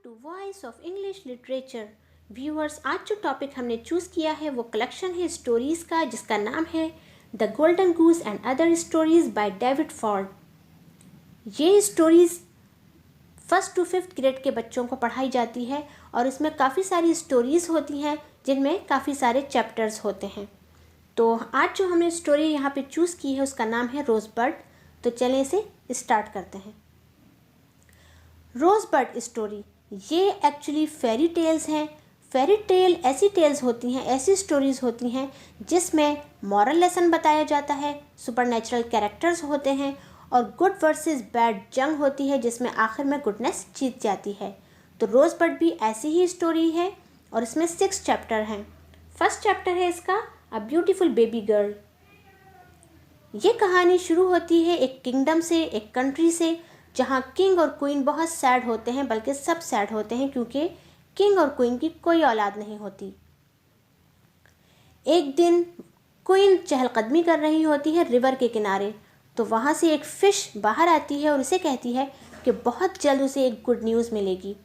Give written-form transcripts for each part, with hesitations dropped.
To voice of English literature. Viewers, आज जो topic हमने चूज़ किया है वो कलेक्शन है स्टोरीज़ का, जिसका नाम है the golden goose and other stories by David Ford. ये stories 1st to 5th grade के बच्चों को पढ़ाई जाती है और इसमें काफ़ी सारी स्टोरीज़ होती हैं जिनमें काफ़ी सारे चैप्टर्स होते हैं। तो आज जो हमने स्टोरी यहाँ पे चूज़ की है उसका नाम है रोज़बर्ड। तो चलें इसे स्टार्ट करते हैं। रोज़बर्ड स्टोरी ये एक्चुअली फेरी टेल्स हैं। फेरी टेल ऐसी टेल्स होती हैं, ऐसी स्टोरीज़ होती हैं जिसमें मॉरल लेसन बताया जाता है, सुपरनेचुरल कैरेक्टर्स होते हैं और गुड वर्सेस बैड जंग होती है जिसमें आखिर में गुडनेस जीत जाती है। तो रोज़बर्ड भी ऐसी ही स्टोरी है और इसमें 6 चैप्टर हैं। फर्स्ट चैप्टर है इसका अ ब्यूटीफुल बेबी गर्ल। ये कहानी शुरू होती है एक किंगडम से, एक कंट्री से, जहाँ किंग और क्वीन बहुत सैड होते हैं, बल्कि सब सैड होते हैं क्योंकि किंग और क्वीन की कोई औलाद नहीं होती। एक दिन क्वीन चहलकदमी कर रही होती है रिवर के किनारे, तो वहाँ से एक फ़िश बाहर आती है और उसे कहती है कि बहुत जल्द उसे एक गुड न्यूज़ मिलेगी।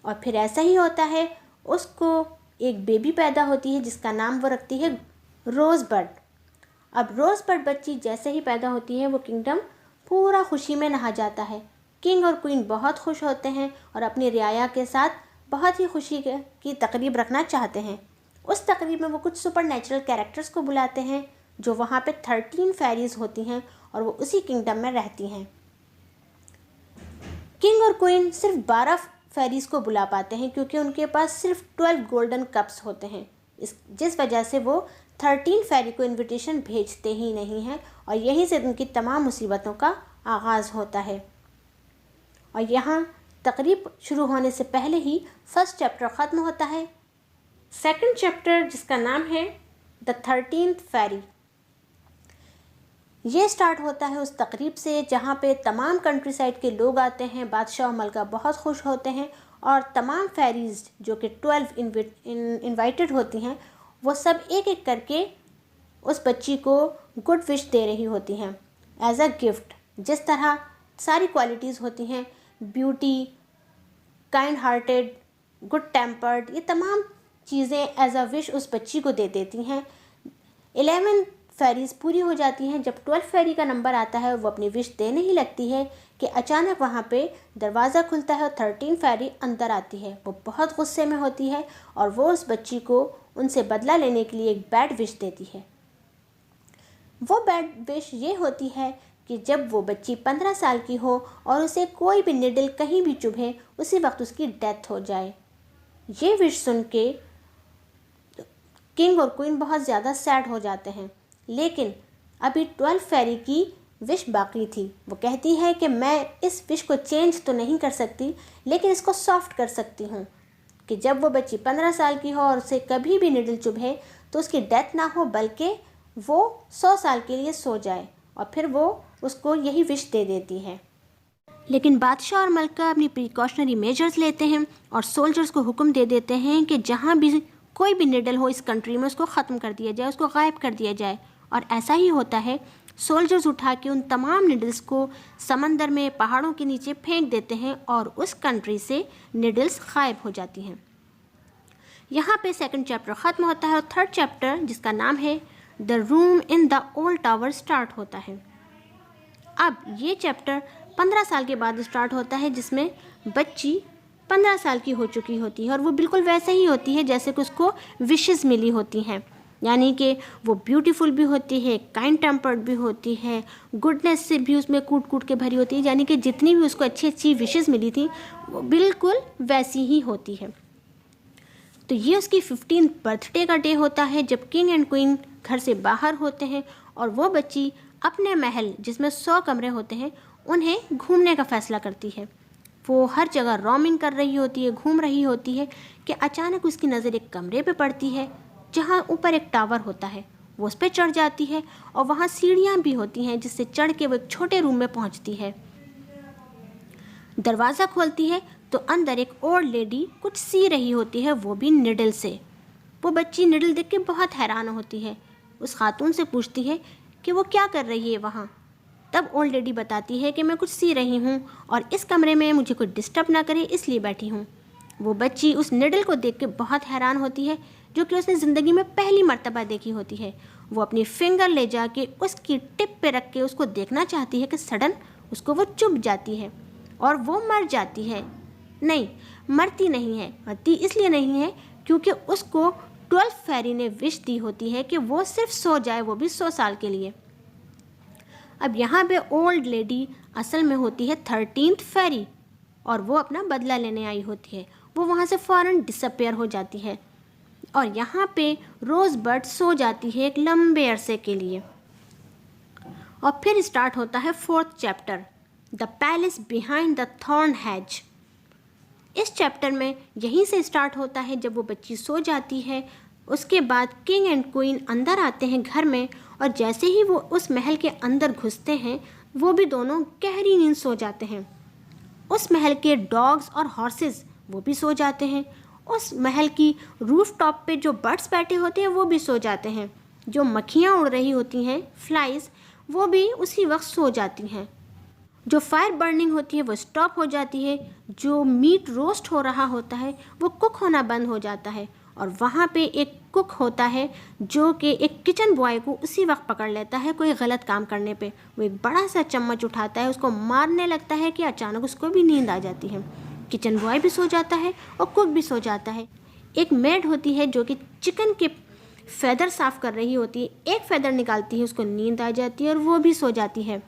और फिर ऐसा ही होता है, उसको एक बेबी पैदा होती है जिसका नाम वो रखती है रोज़बर्ड। अब रोज़बर्ड बच्ची जैसे ही पैदा होती है वो किंगडम पूरा खुशी में नहा जाता है। किंग और क्वीन बहुत खुश होते हैं और अपनी रियाया के साथ बहुत ही खुशी की तकरीब रखना चाहते हैं। उस तकरीब में वो कुछ सुपरनेचुरल कैरेक्टर्स को बुलाते हैं जो वहाँ पे 13 फेरीज़ होती हैं और वो उसी किंगडम में रहती हैं। किंग और क्वीन सिर्फ 12 फेरीज़ को बुला पाते हैं क्योंकि उनके पास सिर्फ 12 गोल्डन कप्स होते हैं, जिस वजह से वो 13 फेरी को इनविटेशन भेजते ही नहीं हैं और यहीं से उनकी तमाम मुसीबतों का आगाज़ होता है। और यहाँ तकरीब शुरू होने से पहले ही फर्स्ट चैप्टर ख़त्म होता है। सेकंड चैप्टर जिसका नाम है द 13th फेरी, ये स्टार्ट होता है उस तकरीब से जहाँ पे तमाम कंट्री साइड के लोग आते हैं। बादशाह और मलका बहुत खुश होते हैं और तमाम फेरीज़ जो कि 12 इनवाइटेड होती हैं वो सब एक एक करके उस बच्ची को गुड विश दे रही होती हैं एज अ गिफ्ट। जिस तरह सारी क्वालिटीज़ होती हैं, beauty, kind hearted, good tempered, ये तमाम चीज़ें एज अ विश उस बच्ची को दे देती हैं। 11 फेरीज़ पूरी हो जाती हैं। जब 12 फेरी का नंबर आता है वो अपनी विश देने ही लगती है कि अचानक वहाँ पे दरवाज़ा खुलता है और 13 फेरी अंदर आती है। वो बहुत गुस्से में होती है और वो उस बच्ची को उनसे बदला लेने के लिए एक बैड विश देती है। वो बैड विश ये होती है कि जब वो बच्ची 15 साल की हो और उसे कोई भी निडल कहीं भी चुभे, उसी वक्त उसकी डेथ हो जाए। ये विश सुन के किंग और क्वीन बहुत ज़्यादा सैड हो जाते हैं, लेकिन अभी 12 फेरी की विश बाकी थी। वो कहती है कि मैं इस विश को चेंज तो नहीं कर सकती, लेकिन इसको सॉफ्ट कर सकती हूँ कि जब वो बच्ची 15 साल की हो और उसे कभी भी निडल चुभे तो उसकी डेथ ना हो, बल्कि वो 100 साल के लिए सो जाए। और फिर वो उसको यही विश दे देती है। लेकिन बादशाह और मलका अपनी प्रिकॉशनरी मेजर्स लेते हैं और सोल्जर्स को हुक्म दे देते हैं कि जहाँ भी कोई भी निडल हो इस कंट्री में उसको ख़त्म कर दिया जाए, उसको गायब कर दिया जाए। और ऐसा ही होता है। सोल्जर्स उठा के उन तमाम निडल्स को समंदर में, पहाड़ों के नीचे फेंक देते हैं और उस कंट्री से निडल्स गायब हो जाती हैं। यहाँ पे सेकंड चैप्टर ख़त्म होता है और थर्ड चैप्टर जिसका नाम है the room in the old tower start होता है। अब ये चैप्टर 15 साल के बाद स्टार्ट होता है, जिसमें बच्ची 15 साल की हो चुकी होती है और वो बिल्कुल वैसे ही होती है जैसे कि उसको विशेस मिली होती हैं। यानी कि वो ब्यूटीफुल भी होती है, काइंड टेम्पर्ड भी होती है, गुडनेस से भी उसमें कूट कूट के भरी होती है। यानी कि जितनी भी उसको अच्छी अच्छी विशेस मिली थी वो बिल्कुल वैसी ही होती है। तो ये उसकी 15th बर्थडे का डे होता है जब किंग एंड क्वीन घर से बाहर होते हैं और वो बच्ची अपने महल जिसमें 100 कमरे होते हैं उन्हें घूमने का फ़ैसला करती है। वो हर जगह रोमिंग कर रही होती है, घूम रही होती है कि अचानक उसकी नज़र एक कमरे पे पड़ती है जहाँ ऊपर एक टावर होता है। वो उस पर चढ़ जाती है और वहाँ सीढ़ियाँ भी होती हैं जिससे चढ़ के वो एक छोटे रूम में पहुँचती है। दरवाज़ा खोलती है तो अंदर एक ओल्ड लेडी कुछ सी रही होती है, वो भी निडल से। वो बच्ची निडल देख के बहुत हैरान होती है। उस खातून से पूछती है कि वो क्या कर रही है वहाँ। तब ओल्ड लेडी बताती है कि मैं कुछ सी रही हूँ और इस कमरे में मुझे कोई डिस्टर्ब ना करे इसलिए बैठी हूँ। वो बच्ची उस निडल को देख के बहुत हैरान होती है, जो कि उसने ज़िंदगी में पहली मर्तबा देखी होती है। वो अपनी फिंगर ले जाके उसकी टिप पे रख के उसको देखना चाहती है कि सडन उसको वो चुभ जाती है और वो मर जाती है। नहीं, मरती नहीं है। मरती इसलिए नहीं है क्योंकि उसको 12 फेरी ने विश दी होती है कि वो सिर्फ सो जाए, वो भी 100 साल के लिए। अब यहाँ पे ओल्ड लेडी असल में होती है 13th फेरी और वो अपना बदला लेने आई होती है। वो वहाँ से फ़ौरन डिसअपेयर हो जाती है और यहाँ पे रोज़बर्ड सो जाती है एक लंबे अरसे के लिए। और फिर स्टार्ट होता है 4th chapter, the palace behind the thorn has. इस चैप्टर में यहीं से स्टार्ट होता है जब वो बच्ची सो जाती है। उसके बाद किंग एंड क्वीन अंदर आते हैं घर में और जैसे ही वो उस महल के अंदर घुसते हैं वो भी दोनों गहरी नींद सो जाते हैं। उस महल के डॉग्स और हॉर्सेस वो भी सो जाते हैं। उस महल की रूफ टॉप पे जो बर्ड्स बैठे होते हैं वो भी सो जाते हैं। जो मक्खियाँ उड़ रही होती हैं, फ्लाइज, वो भी उसी वक्त सो जाती हैं। जो फायर बर्निंग होती है वो स्टॉप हो जाती है। जो मीट रोस्ट हो रहा होता है वो कुक होना बंद हो जाता है और वहाँ पे एक कुक होता है जो कि एक किचन बॉय को उसी वक्त पकड़ लेता है कोई गलत काम करने पे। वो एक बड़ा सा चम्मच उठाता है, उसको मारने लगता है कि अचानक उसको भी नींद आ जाती है। किचन बॉय भी सो जाता है और कुक भी सो जाता है। एक मेड होती है जो कि चिकन के फेदर साफ़ कर रही होती है, एक फेदर निकालती है, उसको नींद आ जाती है और वो भी सो जाती है।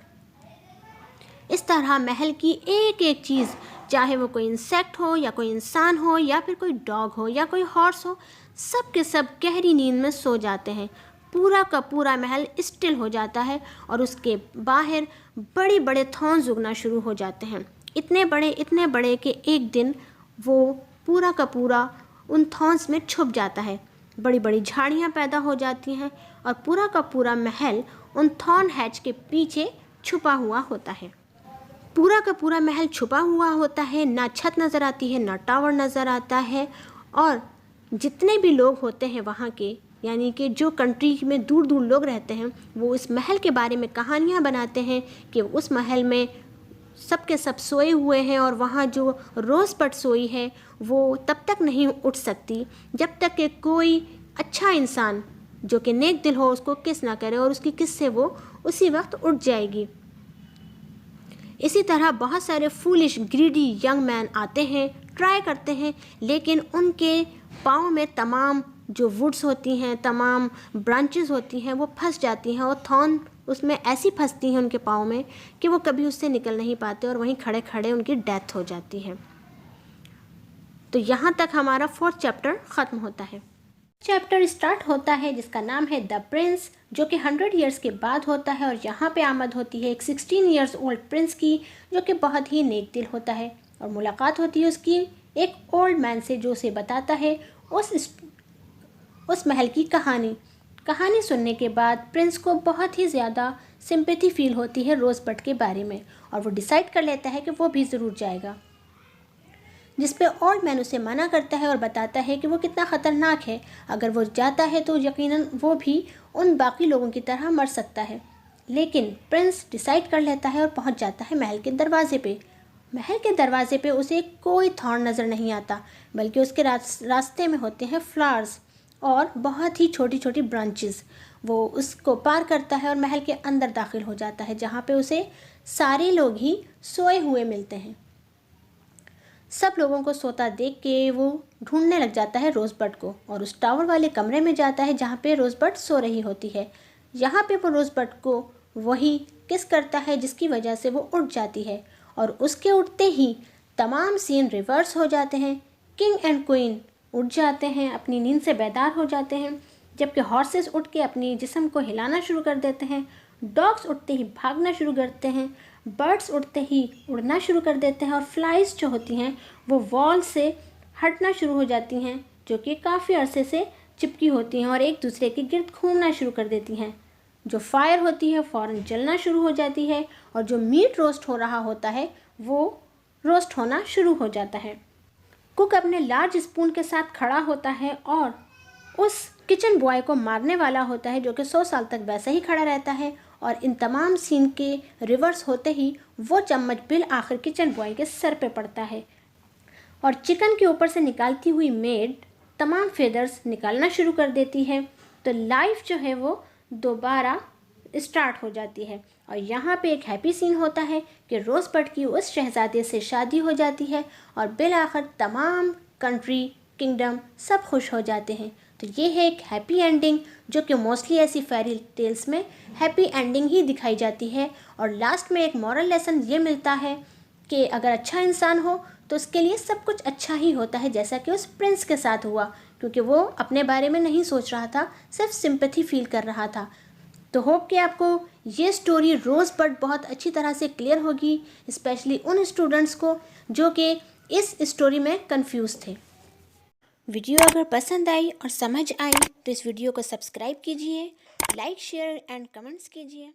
इस तरह महल की एक एक चीज़, चाहे वो कोई इंसेक्ट हो या कोई इंसान हो या फिर कोई डॉग हो या कोई हॉर्स हो, सब के सब गहरी नींद में सो जाते हैं। पूरा का पूरा महल स्टिल हो जाता है और उसके बाहर बड़े बड़े थॉर्न्स उगना शुरू हो जाते हैं। इतने बड़े कि एक दिन वो पूरा का पूरा उन थॉर्न्स में छुप जाता है। बड़ी बड़ी झाड़ियाँ पैदा हो जाती हैं और पूरा का पूरा महल उन थॉर्न हैच के पीछे छुपा हुआ होता है। पूरा का पूरा महल छुपा हुआ होता है, ना छत नज़र आती है, ना टावर नज़र आता है। और जितने भी लोग होते हैं वहाँ के, यानी कि जो कंट्री में दूर दूर लोग रहते हैं, वो इस महल के बारे में कहानियाँ बनाते हैं कि उस महल में सब के सब सोए हुए हैं और वहाँ जो रोज़बर्ड सोई है वो तब तक नहीं उठ सकती जब तक कि कोई अच्छा इंसान जो कि नेक दिल हो उसको किस ना करे, और उसकी किस से वो उसी वक्त उठ जाएगी। इसी तरह बहुत सारे फूलिश ग्रीडी यंग मैन आते हैं, ट्राई करते हैं, लेकिन उनके पाँव में तमाम जो वुड्स होती हैं, तमाम ब्रांचेस होती हैं, वो फंस जाती हैं और थॉर्न उसमें ऐसी फंसती हैं उनके पाँव में कि वो कभी उससे निकल नहीं पाते और वहीं खड़े खड़े उनकी डेथ हो जाती है। तो यहाँ तक हमारा 4th चैप्टर ख़त्म होता है। चैप्टर स्टार्ट होता है जिसका नाम है द प्रिंस, जो कि 100 ईयर्स के बाद होता है और यहाँ पे आमद होती है एक 16 ईयर्स ओल्ड प्रिंस की, जो कि बहुत ही नेक दिल होता है। और मुलाकात होती है उसकी एक ओल्ड मैन से जो उसे बताता है उस महल की कहानी सुनने के बाद प्रिंस को बहुत ही ज़्यादा सिंपैथी फील होती है रोज़बर्ड के बारे में और वो डिसाइड कर लेता है कि वो भी ज़रूर जाएगा। जिस पे ओल्ड मैन उसे मना करता है और बताता है कि वो कितना ख़तरनाक है, अगर वो जाता है तो यकीनन वो भी उन बाकी लोगों की तरह मर सकता है। लेकिन प्रिंस डिसाइड कर लेता है और पहुंच जाता है महल के दरवाजे पे। महल के दरवाजे पे उसे कोई थॉर्न नज़र नहीं आता, बल्कि उसके रास्ते में होते हैं फ्लावर्स और बहुत ही छोटी छोटी ब्रांचेस। वो उसको पार करता है और महल के अंदर दाखिल हो जाता है, जहाँ पे उसे सारे लोग ही सोए हुए मिलते हैं। सब लोगों को सोता देख के वो ढूंढने लग जाता है रोज़बर्ड को और उस टावर वाले कमरे में जाता है जहाँ पे रोज़बर्ड सो रही होती है। यहाँ पे वो रोज़बर्ड को वही किस करता है जिसकी वजह से वो उठ जाती है और उसके उठते ही तमाम सीन रिवर्स हो जाते हैं। किंग एंड क्वीन उठ जाते हैं, अपनी नींद से बेदार हो जाते हैं, जबकि हॉर्सेस उठ के अपनी जिस्म को हिलाना शुरू कर देते हैं। डॉग्स उठते ही भागना शुरू करते हैं, बर्ड्स उड़ते ही उड़ना शुरू कर देते हैं और फ्लाइज जो होती हैं वो वॉल से हटना शुरू हो जाती हैं, जो कि काफ़ी अरसे से चिपकी होती हैं और एक दूसरे के गिर्द घूमना शुरू कर देती हैं। जो फायर होती है फ़ौरन जलना शुरू हो जाती है और जो मीट रोस्ट हो रहा होता है वो रोस्ट होना शुरू हो जाता है। कुक अपने लार्ज स्पून के साथ खड़ा होता है और उस किचन बॉय को मारने वाला होता है, जो कि 100 साल तक वैसे ही खड़ा रहता है। और इन तमाम सीन के रिवर्स होते ही वो चम्मच बिल आखिर किचन बॉय के सर पे पड़ता है और चिकन के ऊपर से निकालती हुई मेड तमाम फेदर्स निकालना शुरू कर देती है। तो लाइफ जो है वो दोबारा स्टार्ट हो जाती है। और यहाँ पे एक हैप्पी सीन होता है कि रोज़बड की उस शहज़ादे से शादी हो जाती है और बिल आखिर तमाम कंट्री, किंगडम सब खुश हो जाते हैं। तो ये है एक हैप्पी एंडिंग, जो कि मोस्टली ऐसी फेरी टेल्स में हैप्पी एंडिंग ही दिखाई जाती है। और लास्ट में एक मॉरल लेसन ये मिलता है कि अगर अच्छा इंसान हो तो उसके लिए सब कुछ अच्छा ही होता है, जैसा कि उस प्रिंस के साथ हुआ, क्योंकि वो अपने बारे में नहीं सोच रहा था, सिर्फ सिंपैथी फील कर रहा था। तो होप कि आपको ये स्टोरी रोज़बड बहुत अच्छी तरह से क्लियर होगी, स्पेशली उन स्टूडेंट्स को जो कि इस स्टोरी में कंफ्यूज थे। वीडियो अगर पसंद आई और समझ आई तो इस वीडियो को सब्सक्राइब कीजिए, लाइक शेयर एंड कमेंट्स कीजिए।